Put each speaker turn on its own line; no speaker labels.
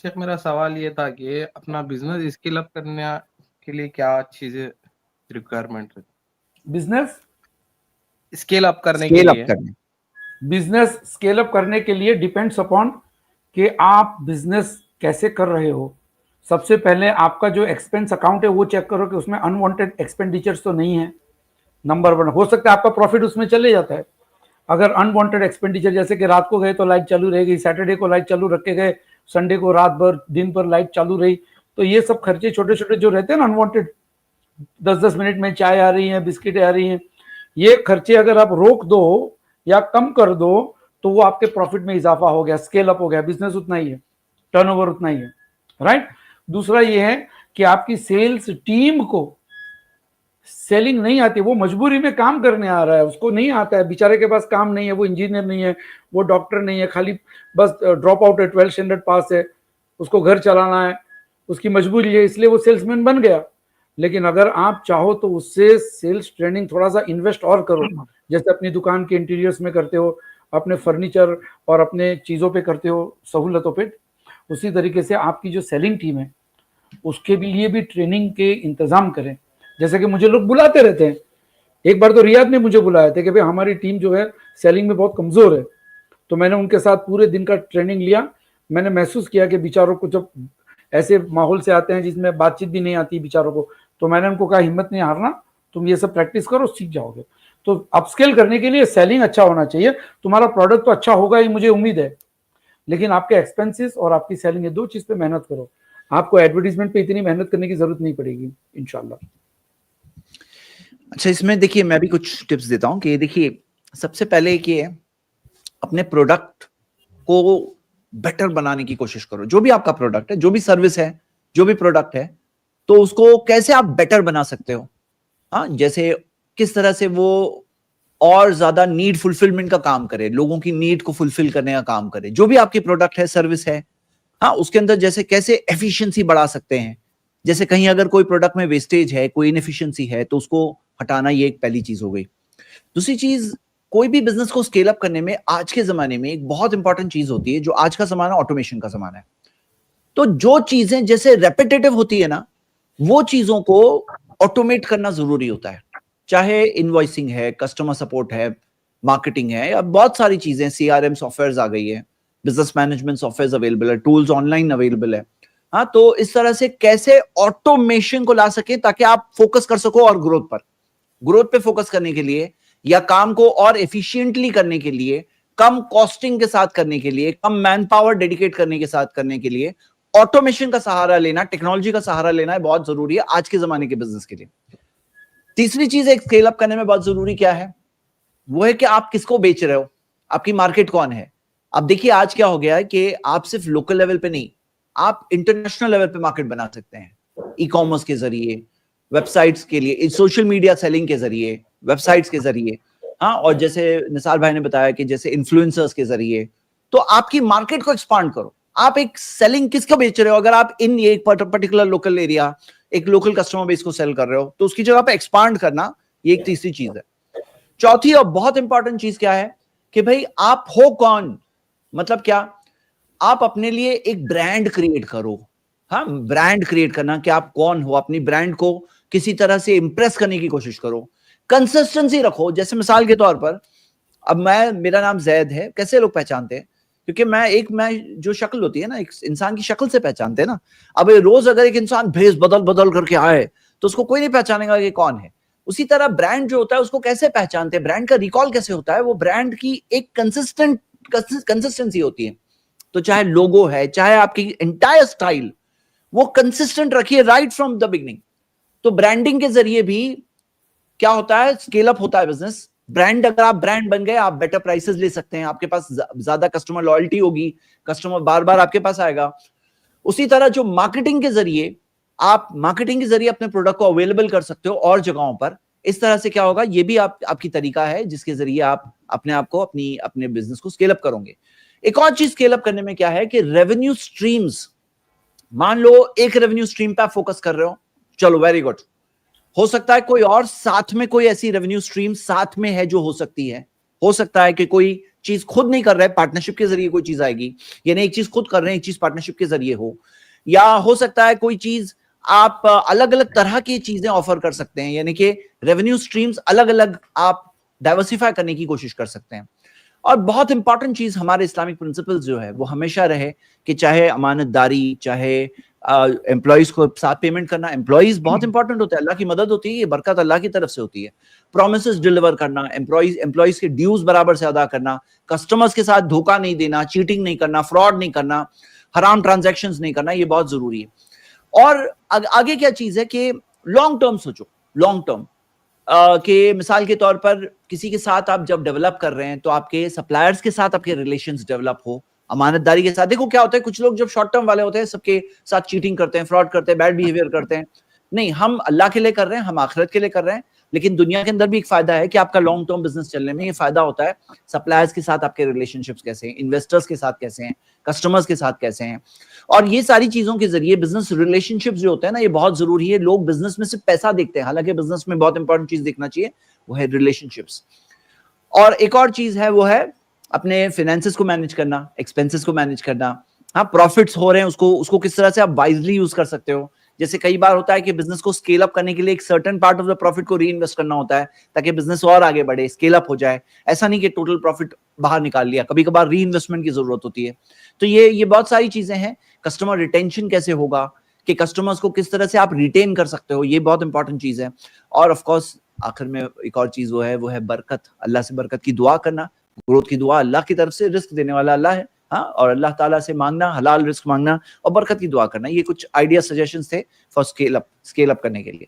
शेख, मेरा सवाल ये था कि अपना बिजनेस स्केल अप करने के लिए क्या चीजें रिक्वायरमेंट है
बिजनेस
स्केल अप करने के
स्केल अप
लिए?
करने
बिजनेस स्केल अप करने के लिए डिपेंड्स अपॉन कि आप बिजनेस कैसे कर रहे हो। सबसे पहले आपका जो एक्सपेंस अकाउंट है वो चेक करो कि उसमें अनवांटेड एक्सपेंडिचर्स तो नहीं है। नंबर वन, हो सकता है आपका प्रॉफिट उसमें चले जाता है। अगर अनवांटेड एक्सपेंडिचर, जैसे कि रात को गए तो लाइट चालू रहेगी, सैटरडे को लाइट चालू रख के गए, संडे को रात भर दिन पर लाइट चालू रही, तो ये सब खर्चे छोटे छोटे जो रहते हैं ना अनवांटेड, 10-10 मिनट में चाय आ रही है, बिस्किटें आ रही हैं, ये खर्चे अगर आप रोक दो या कम कर दो तो वो आपके प्रॉफिट में इजाफा हो गया, स्केल अप हो गया। बिजनेस उतना ही है, टर्नओवर उतना ही है, राइट। दूसरा ये है कि आपकी सेल्स टीम को सेलिंग नहीं आती, वो मजबूरी में काम करने आ रहा है, उसको नहीं आता है, बेचारे के पास काम नहीं है, वो इंजीनियर नहीं है, वो डॉक्टर नहीं है, खाली बस ड्रॉप आउट है, 12th स्टैंडर्ड पास है, उसको घर चलाना है, उसकी मजबूरी है, इसलिए वो सेल्समैन बन गया। लेकिन अगर आप चाहो तो उससे सेल्स ट्रेनिंग थोड़ा सा इन्वेस्ट और करो, जैसे अपनी दुकान के इंटीरियर्स में करते हो, अपने फर्नीचर और अपने चीज़ों पे करते हो, सहूलतों पे, उसी तरीके से आपकी जो सेलिंग टीम है उसके लिए भी ट्रेनिंग के इंतजाम करें। जैसे कि मुझे लोग बुलाते रहते हैं, एक बार तो रियाद ने मुझे बुलाया था कि भाई हमारी टीम जो है सेलिंग में बहुत कमजोर है, तो मैंने उनके साथ पूरे दिन का ट्रेनिंग लिया। मैंने महसूस किया कि बेचारों को जब ऐसे माहौल से आते हैं जिसमें बातचीत भी नहीं आती बेचारों को, तो मैंने उनको कहा हिम्मत नहीं हारना, तुम ये सब प्रैक्टिस करो, सीख जाओगे। तो अपस्केल करने के लिए सेलिंग अच्छा होना चाहिए। तुम्हारा प्रोडक्ट तो अच्छा होगा ही, मुझे उम्मीद है, लेकिन आपके एक्सपेंसेस और आपकी सेलिंग, ये दो चीज पे मेहनत करो। आपको एडवर्टीजमेंट पे इतनी मेहनत करने की जरूरत नहीं पड़ेगी इंशाल्लाह।
अच्छा, इसमें देखिए मैं भी कुछ टिप्स देता हूं कि देखिए सबसे पहले कि अपने प्रोडक्ट को बेटर बनाने की कोशिश करो। जो भी आपका प्रोडक्ट है, जो भी सर्विस है, जो भी प्रोडक्ट है, तो उसको कैसे आप बेटर बना सकते हो। हाँ, जैसे किस तरह से वो और ज्यादा नीड फुलफिलमेंट का काम करे, लोगों की नीड को फुलफिल करने का काम करे। जो भी आपकी प्रोडक्ट है, सर्विस है, हाँ, उसके अंदर जैसे कैसे एफिशिएंसी बढ़ा सकते हैं। जैसे कहीं अगर कोई प्रोडक्ट में वेस्टेज है, कोई इनएफिशिएंसी है, तो उसको हटाना, ये एक पहली चीज हो गई। दूसरी चीज, कोई भी बिजनेस को स्केल अप करने में आज के जमाने में एक बहुत इंपॉर्टेंट चीज होती है, जो आज का जमाना ऑटोमेशन का जमाना है। तो जो चीजें जैसे रेपिटेटिव होती है ना, वो चीजों को ऑटोमेट करना जरूरी होता है। चाहे इनवॉइसिंग है, कस्टमर सपोर्ट है, मार्केटिंग है, या बहुत सारी चीजें, सीआरएम सॉफ्टवेयर आ गई है, बिजनेस मैनेजमेंट सॉफ्टवेयर अवेलेबल है, टूल्स ऑनलाइन अवेलेबल है। हाँ, तो इस तरह से कैसे ऑटोमेशन को ला सके ताकि आप फोकस कर सको और ग्रोथ पे फोकस करने के लिए, या काम को और एफिशिएंटली करने के लिए, कम कॉस्टिंग के साथ करने के लिए, कम मैन पावर डेडिकेट करने के साथ करने के लिए ऑटोमेशन का सहारा लेना, टेक्नोलॉजी का सहारा लेना है, बहुत जरूरी है आज के जमाने के बिजनेस के लिए। तीसरी चीज एक स्केल अप करने में बहुत जरूरी क्या है, वो है कि आप किसको बेच रहे हो, आपकी मार्केट कौन है। अब देखिए आज क्या हो गया है कि आप सिर्फ लोकल लेवल पे नहीं, आप इंटरनेशनल लेवल पे मार्केट बना सकते हैं, ई कॉमर्स के जरिए, वेबसाइट्स के लिए, सोशल मीडिया सेलिंग के जरिए, वेबसाइट्स के जरिए, हाँ, और जैसे निसार भाई ने बताया कि जैसे इन्फ्लुएंसर्स के जरिए। तो आपकी मार्केट को एक्सपांड करो। आप एक सेलिंग किसको बेच रहे हो, अगर आप इन एक पर्टिकुलर लोकल एरिया, एक लोकल कस्टमर बेस को सेल कर रहे हो, तो उसकी जगह पे एक्सपांड करना, ये एक तीसरी चीज है। चौथी और बहुत इंपॉर्टेंट चीज क्या है कि भाई आप हो कौन, मतलब क्या, आप अपने लिए एक ब्रांड क्रिएट करो। हाँ, ब्रांड क्रिएट करना कि आप कौन हो, अपनी ब्रांड को किसी तरह से इंप्रेस करने की कोशिश करो, कंसिस्टेंसी रखो। जैसे मिसाल के तौर पर, अब मेरा नाम जैद है, कैसे लोग पहचानते हैं, क्योंकि मैं जो शक्ल होती है ना, एक इंसान की शक्ल से पहचानते हैं ना। अब रोज अगर एक इंसान भेष बदल बदल करके आए तो उसको कोई नहीं पहचानेगा कि कौन है। उसी तरह ब्रांड जो होता है उसको कैसे पहचानते हैं, ब्रांड का रिकॉल कैसे होता है, वो ब्रांड की एक कंसिस्टेंसी होती है। तो चाहे लोगो है, चाहे आपकी एंटायर स्टाइल, वो कंसिस्टेंट रखिए राइट फ्रॉम द बिगनिंग। तो ब्रांडिंग के जरिए भी क्या होता है, स्केल अप होता है बिजनेस। ब्रांड, अगर आप ब्रांड बन गए, आप बेटर प्राइसेस ले सकते हैं, आपके पास ज्यादा कस्टमर लॉयल्टी होगी, कस्टमर बार बार आपके पास आएगा। उसी तरह जो मार्केटिंग के जरिए, आप मार्केटिंग के जरिए अपने प्रोडक्ट को अवेलेबल कर सकते हो और जगहों पर। इस तरह से क्या होगा, ये भी आपकी तरीका है जिसके जरिए आप अपने आप को, अपने बिजनेस को स्केल अप करोगे। एक और चीज स्केल अप करने में क्या है कि रेवेन्यू स्ट्रीम्स। मान लो एक रेवेन्यू स्ट्रीम पे आप फोकस कर रहे हो, चलो वेरी गुड। हो सकता है कोई और साथ में कोई ऐसी रेवेन्यू स्ट्रीम साथ में है जो हो सकती है। हो सकता है कि कोई चीज खुद नहीं कर रहे, पार्टनरशिप के जरिए कोई चीज आएगी, यानी एक चीज खुद कर रहे हैं, एक चीज पार्टनरशिप के जरिए हो, या हो सकता है कोई चीज आप अलग अलग तरह की चीजें ऑफर कर सकते हैं, यानी कि रेवेन्यू स्ट्रीम्स अलग अलग आप डाइवर्सिफाई करने की कोशिश कर सकते हैं। और बहुत इंपॉर्टेंट चीज हमारे इस्लामिक प्रिंसिपल्स जो है वो हमेशा रहे कि चाहे अमानतदारी, चाहे एम्प्लॉइज को साथ पेमेंट करना, एम्प्लॉइज बहुत इंपॉर्टेंट होता है, अल्लाह की मदद होती है, ये बरकत अल्लाह की तरफ से होती है। प्रोमिसेस डिलीवर करना, एम्प्लॉइज के ड्यूज बराबर से अदा करना, कस्टमर्स के साथ धोखा नहीं देना, चीटिंग नहीं करना, फ्रॉड नहीं करना, हराम ट्रांजैक्शंस नहीं करना, ये बहुत जरूरी है। और आगे क्या चीज है कि लॉन्ग टर्म सोचो, लॉन्ग टर्म के मिसाल के तौर पर किसी के साथ आप जब डेवलप कर रहे हैं तो आपके सप्लायर्स के साथ आपके रिलेशंस डेवलप हो, अमानतदारी के साथ। देखो क्या होता है, कुछ लोग जब शॉर्ट टर्म वाले होते हैं सबके साथ चीटिंग करते हैं, फ्रॉड करते हैं, बैड बिहेवियर करते हैं। नहीं, हम अल्लाह के लिए कर रहे हैं, हम आखिरत के लिए कर रहे हैं, लेकिन दुनिया के अंदर भी एक फायदा है कि आपका लॉन्ग टर्म बिजनेस चलने में ये फायदा होता है। सप्लायर्स के साथ आपके रिलेशनशिप्स कैसे हैं, इन्वेस्टर्स के साथ कैसे हैं, कस्टमर्स के साथ कैसे हैं, और ये सारी चीजों के जरिए बिजनेस रिलेशनशिप्स जो होते हैं ना, ये बहुत जरूरी है। लोग बिजनेस में सिर्फ पैसा देखते हैं, हालांकि बिजनेस में बहुत इंपॉर्टेंट चीज देखना चाहिए, वो है रिलेशनशिप्स। और एक और चीज है, वो है अपने फाइनेंसेस को मैनेज करना, एक्सपेंसेस को मैनेज करना। हाँ, प्रॉफिट्स हो रहे हैं, उसको किस तरह से आप वाइजली यूज कर सकते हो। जैसे कई बार होता है कि बिजनेस को स्केल अप करने के लिए एक certain part of the profit को री इन्वेस्ट करना होता है ताकि बिजनेस और आगे बढ़े, स्केल अप हो जाए। ऐसा नहीं कि टोटल प्रॉफिट बाहर निकाल लिया, कभी कभार री इन्वेस्टमेंट की जरूरत होती है। तो ये बहुत सारी चीजें हैं। कस्टमर रिटेंशन कैसे होगा, कि कस्टमर्स को किस तरह से आप रिटेन कर सकते हो, ये बहुत इंपॉर्टेंट चीज है। और ऑफ कोर्स आखिर में एक और चीज वो है बरकत, अल्लाह से बरकत की दुआ करना। ग्रोथ की दुआ अल्लाह की तरफ से, रिस्क देने वाला अल्लाह है। हाँ, और अल्लाह ताला से मांगना, हलाल रिस्क मांगना और बरकत की दुआ करना। ये कुछ आइडिया सजेशंस थे फॉर स्केल अप करने के लिए।